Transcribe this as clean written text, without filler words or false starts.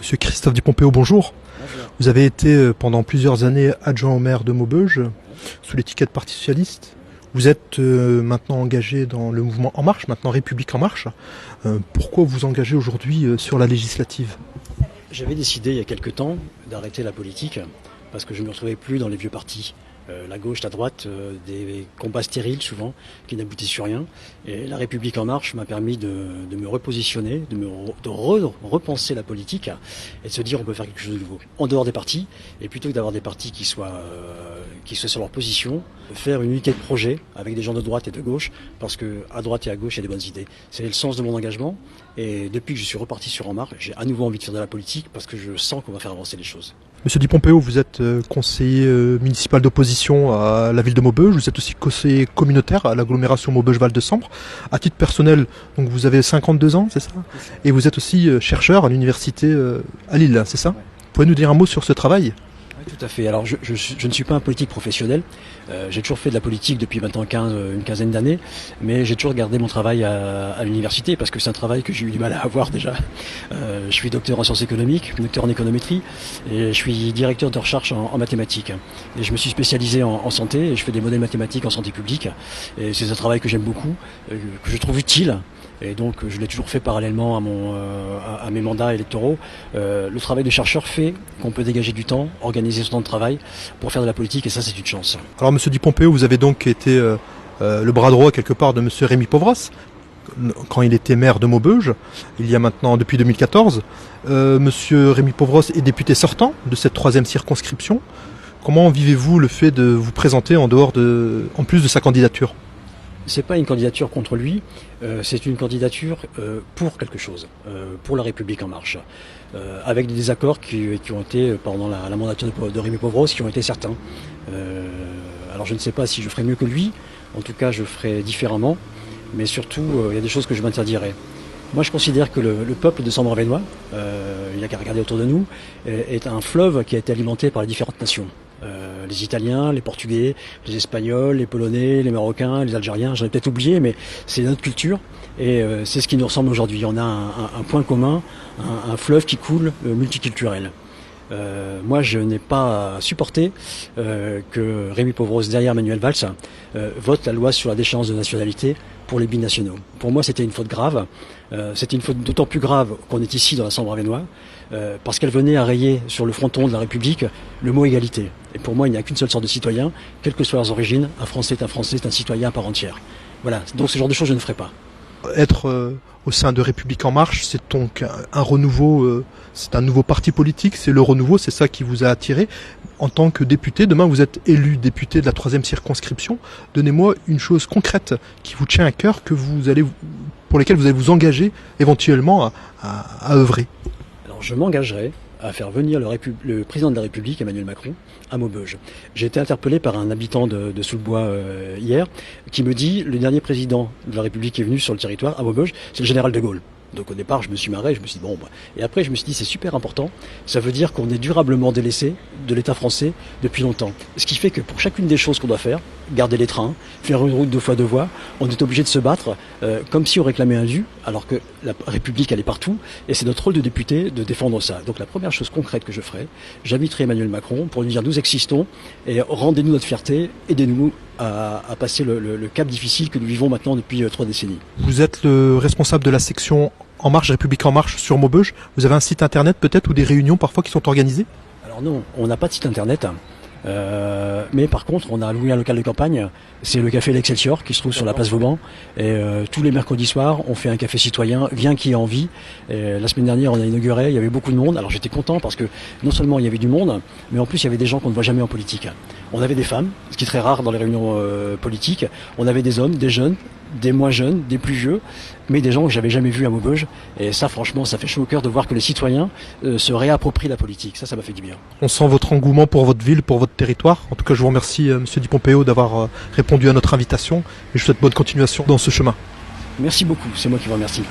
Monsieur Christophe Di Pompeo, bonjour. Bonjour. Vous avez été pendant plusieurs années adjoint au maire de Maubeuge, sous l'étiquette Parti Socialiste. Vous êtes maintenant engagé dans le mouvement En Marche, maintenant République En Marche. Pourquoi vous engagez aujourd'hui sur la législative? J'avais décidé il y a quelque temps d'arrêter la politique parce que je ne me retrouvais plus dans les vieux partis. La gauche, la droite, des combats stériles souvent, qui n'aboutissaient sur rien. Et la République En Marche m'a permis de me repositionner, de repenser la politique et de se dire on peut faire quelque chose de nouveau. En dehors des partis, et plutôt que d'avoir des partis qui soient sur leur position, faire une unité de projet avec des gens de droite et de gauche, parce que à droite et à gauche il y a des bonnes idées. C'est le sens de mon engagement. Et depuis que je suis reparti sur En Marche, j'ai à nouveau envie de faire de la politique parce que je sens qu'on va faire avancer les choses. Monsieur Di Pompeo, vous êtes conseiller municipal d'opposition à la ville de Maubeuge, vous êtes aussi conseiller communautaire à l'agglomération Maubeuge-Val de Sambre. À titre personnel, donc vous avez 52 ans, c'est ça? Et vous êtes aussi chercheur à l'université à Lille, c'est ça? Ouais. Pouvez-vous nous dire un mot sur ce travail? Oui, tout à fait. Alors je ne suis pas un politique professionnel. J'ai toujours fait de la politique depuis maintenant une quinzaine d'années, mais j'ai toujours gardé mon travail à l'université parce que c'est un travail que j'ai eu du mal à avoir déjà. Je suis docteur en sciences économiques, docteur en économétrie, et je suis directeur de recherche en mathématiques. Et je me suis spécialisé en santé et je fais des modèles mathématiques en santé publique. Et c'est un travail que j'aime beaucoup, que je trouve utile. Et donc je l'ai toujours fait parallèlement à mes mandats électoraux. Le travail de chercheur fait qu'on peut dégager du temps, organiser son temps de travail pour faire de la politique, et ça c'est une chance. Alors monsieur Di Pompeo, vous avez donc été le bras droit quelque part de monsieur Rémi Pauvras quand il était maire de Maubeuge, il y a maintenant depuis 2014. Monsieur Rémi Pauvras est député sortant de cette 3e circonscription. Comment vivez-vous le fait de vous présenter en plus de sa candidature? C'est pas une candidature contre lui, c'est une candidature pour quelque chose, pour la République En Marche, avec des désaccords qui ont été pendant la mandature de Rémi Pauvras, qui ont été certains. Alors je ne sais pas si je ferai mieux que lui, en tout cas je ferai différemment, mais surtout il y a des choses que je m'interdirai. Moi je considère que le peuple de Sambre-Avesnois, il n'y a qu'à regarder autour de nous, est un fleuve qui a été alimenté par les différentes nations. Les Italiens, les Portugais, les Espagnols, les Polonais, les Marocains, les Algériens, j'en ai peut-être oublié, mais c'est notre culture et c'est ce qui nous ressemble aujourd'hui. On a un point commun, un fleuve qui coule multiculturel. Moi, je n'ai pas supporté que Rémi Pauvras, derrière Manuel Valls, vote la loi sur la déchéance de nationalité pour les binationaux. Pour moi, c'était une faute grave. C'était une faute d'autant plus grave qu'on est ici dans la Sambre-Avesnois, parce qu'elle venait à rayer sur le fronton de la République le mot égalité. Et pour moi, il n'y a qu'une seule sorte de citoyen, quelles que soient leurs origines. Un Français, c'est un citoyen à part entière. Voilà, donc ce genre de choses, je ne ferai pas. Être au sein de République En Marche, c'est donc un renouveau, c'est un nouveau parti politique, c'est le renouveau, c'est ça qui vous a attiré. En tant que député, demain vous êtes élu député de la 3e circonscription. Donnez-moi une chose concrète qui vous tient à cœur, pour lesquelles vous allez vous engager éventuellement à œuvrer. Alors je m'engagerai à faire venir le président de la République, Emmanuel Macron, à Maubeuge. J'ai été interpellé par un habitant de Soulbois hier, qui me dit le dernier président de la République qui est venu sur le territoire, à Maubeuge, c'est le général de Gaulle. Donc au départ, je me suis marré, je me suis dit bon. Et après, je me suis dit c'est super important. Ça veut dire qu'on est durablement délaissé de l'État français depuis longtemps. Ce qui fait que pour chacune des choses qu'on doit faire, garder les trains, faire une route 2 fois 2 voies, on est obligé de se battre comme si on réclamait un dû, alors que la République elle est partout. Et c'est notre rôle de député de défendre ça. Donc la première chose concrète que je ferai, j'inviterai Emmanuel Macron pour lui dire nous existons et rendez-nous notre fierté, aidez-nous à passer le cap difficile que nous vivons maintenant depuis 3 décennies. Vous êtes le responsable de la section En Marche, République En Marche sur Maubeuge. Vous avez un site internet peut-être ou des réunions parfois qui sont organisées? Alors non, on n'a pas de site internet. Mais par contre, on a loué un local de campagne, c'est le café L'Excelsior qui se trouve sur la place Vauban. Et tous les mercredis soirs, on fait un café citoyen, viens qui a envie. Et la semaine dernière, on a inauguré, il y avait beaucoup de monde. Alors j'étais content parce que non seulement il y avait du monde, mais en plus il y avait des gens qu'on ne voit jamais en politique. On avait des femmes, ce qui est très rare dans les réunions politiques. On avait des hommes, des jeunes, des moins jeunes, des plus vieux, mais des gens que j'avais jamais vus à Maubeuge. Et ça, franchement, ça fait chaud au cœur de voir que les citoyens se réapproprient la politique. Ça m'a fait du bien. On sent votre engouement pour votre ville, pour votre territoire. En tout cas, je vous remercie, monsieur Di Pompeo, d'avoir répondu à notre invitation. Et je vous souhaite bonne continuation dans ce chemin. Merci beaucoup, c'est moi qui vous remercie.